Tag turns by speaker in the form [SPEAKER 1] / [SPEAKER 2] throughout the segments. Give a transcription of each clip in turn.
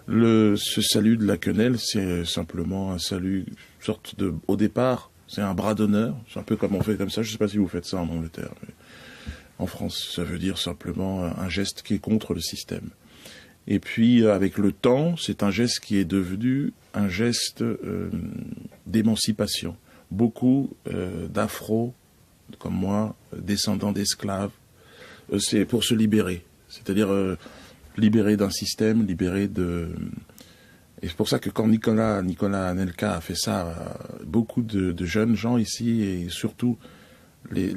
[SPEAKER 1] Ce salut de la quenelle, c'est simplement un salut, sorte de, au départ, c'est un bras d'honneur. C'est un peu comme on fait comme ça. Je ne sais pas si vous faites ça en Angleterre, mais en France, ça veut dire simplement un geste qui est contre le système. Et puis, avec le temps, c'est un geste qui est devenu un geste d'émancipation. Beaucoup d'afro, comme moi, descendants d'esclaves, c'est pour se libérer. C'est-à-dire libérer d'un système, libérer de... Et c'est pour ça que quand Nicolas Anelka a fait ça, beaucoup de jeunes gens ici, et surtout des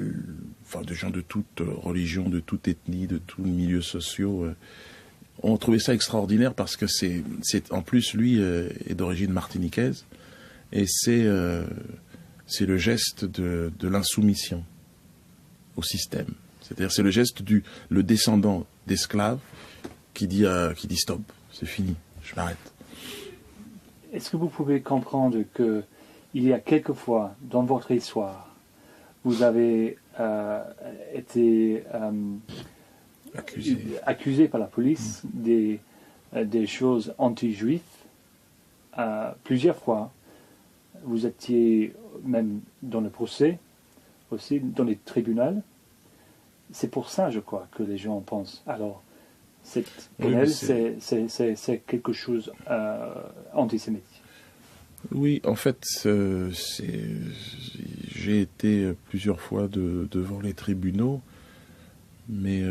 [SPEAKER 1] gens de toute religion, de toute ethnie, de tous milieux sociaux, ont trouvé ça extraordinaire parce que c'est en plus, lui est d'origine martiniquaise, et c'est le geste de l'insoumission au système. C'est-à-dire c'est le geste le descendant d'esclaves qui dit stop, c'est fini, je m'arrête.
[SPEAKER 2] Est-ce que vous pouvez comprendre que il y a quelquefois dans votre histoire, vous avez été accusé par la police des choses anti-juives. Plusieurs fois, vous étiez même dans le procès, aussi dans les tribunaux. C'est pour ça, je crois, que les gens pensent. Alors, cette quenelle, c'est quelque chose antisémite.
[SPEAKER 1] Oui, en fait, j'ai été plusieurs fois devant les tribunaux, mais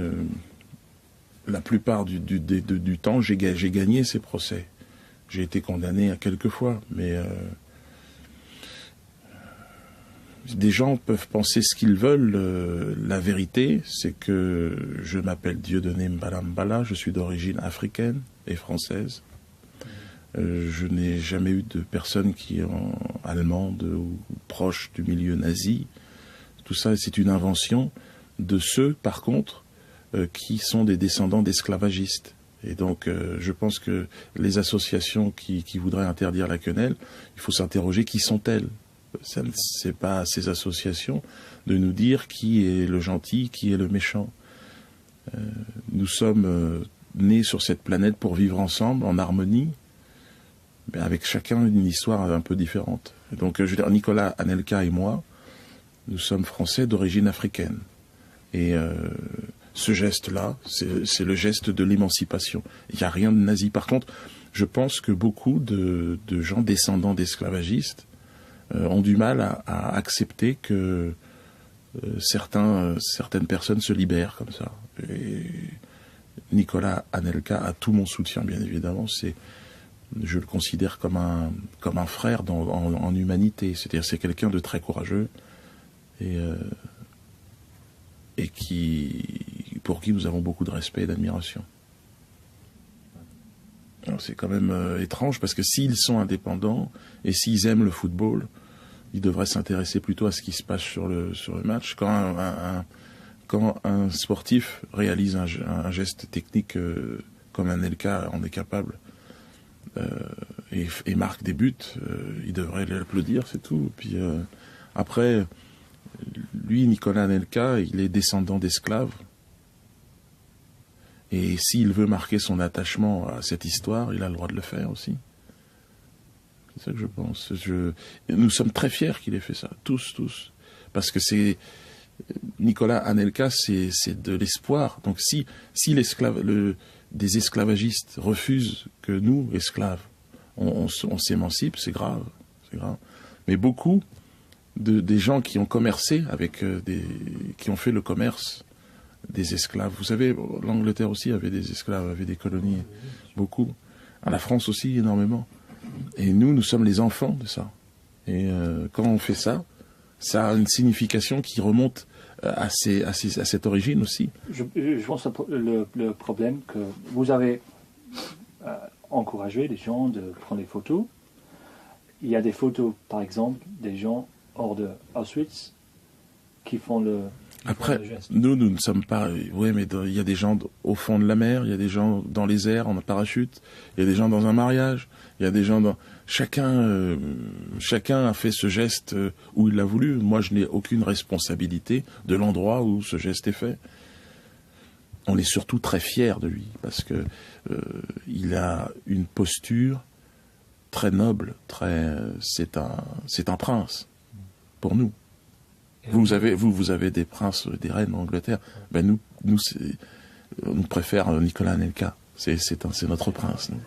[SPEAKER 1] la plupart du temps, j'ai gagné ces procès. J'ai été condamné à quelques fois, mais des gens peuvent penser ce qu'ils veulent. La vérité, c'est que je m'appelle Dieudonné Mbalambala, je suis d'origine africaine et française. Je n'ai jamais eu de personne qui est allemande ou proche du milieu nazi. Tout ça, c'est une invention de ceux, par contre, qui sont des descendants d'esclavagistes. Et donc, je pense que les associations qui voudraient interdire la quenelle, il faut s'interroger qui sont-elles. C'est pas à ces associations de nous dire qui est le gentil, qui est le méchant. Nous sommes nés sur cette planète pour vivre ensemble, en harmonie, mais avec chacun une histoire un peu différente. Et donc, je veux dire, Nicolas Anelka et moi, nous sommes français d'origine africaine. Et ce geste-là, c'est le geste de l'émancipation. Il n'y a rien de nazi. Par contre, je pense que beaucoup de gens descendants d'esclavagistes ont du mal à accepter que certaines personnes se libèrent comme ça. Et Nicolas Anelka a tout mon soutien, bien évidemment. Je le considère comme un frère en humanité. C'est-à-dire c'est quelqu'un de très courageux et pour qui nous avons beaucoup de respect et d'admiration. Alors c'est quand même étrange parce que s'ils sont indépendants et s'ils aiment le football, ils devraient s'intéresser plutôt à ce qui se passe sur le match. Quand un sportif réalise un geste technique comme Anelka en est capable et marque des buts, il devrait l'applaudir, c'est tout. Puis après, lui, Nicolas Anelka, il est descendant d'esclaves. Et s'il veut marquer son attachement à cette histoire, il a le droit de le faire aussi. C'est ça que je pense. Nous sommes très fiers qu'il ait fait ça, tous. Parce que Nicolas Anelka, c'est de l'espoir. Donc si des esclavagistes refusent que nous, esclaves, on s'émancipe, c'est grave. Mais beaucoup des gens qui ont commercé qui ont fait le commerce des esclaves. Vous savez, l'Angleterre aussi avait des esclaves, avait des colonies, beaucoup. La France aussi, énormément. Et nous sommes les enfants de ça. Et quand on fait ça, ça a une signification qui remonte à cette origine aussi.
[SPEAKER 2] Je pense que le problème que vous avez encouragé les gens de prendre des photos. Il y a des photos, par exemple, des gens hors de Auschwitz qui font le...
[SPEAKER 1] Après, nous ne sommes pas... Oui, mais il y a des gens au fond de la mer, il y a des gens dans les airs en parachute, il y a des gens dans un mariage, il y a des gens dans... Chacun a fait ce geste où il l'a voulu. Moi, je n'ai aucune responsabilité de l'endroit où ce geste est fait. on est surtout très fiers de lui, parce que il a une posture très noble, c'est un prince pour nous. Vous avez des princes, des reines en Angleterre. Ben nous préférons Nicolas Anelka. C'est notre prince. Nous.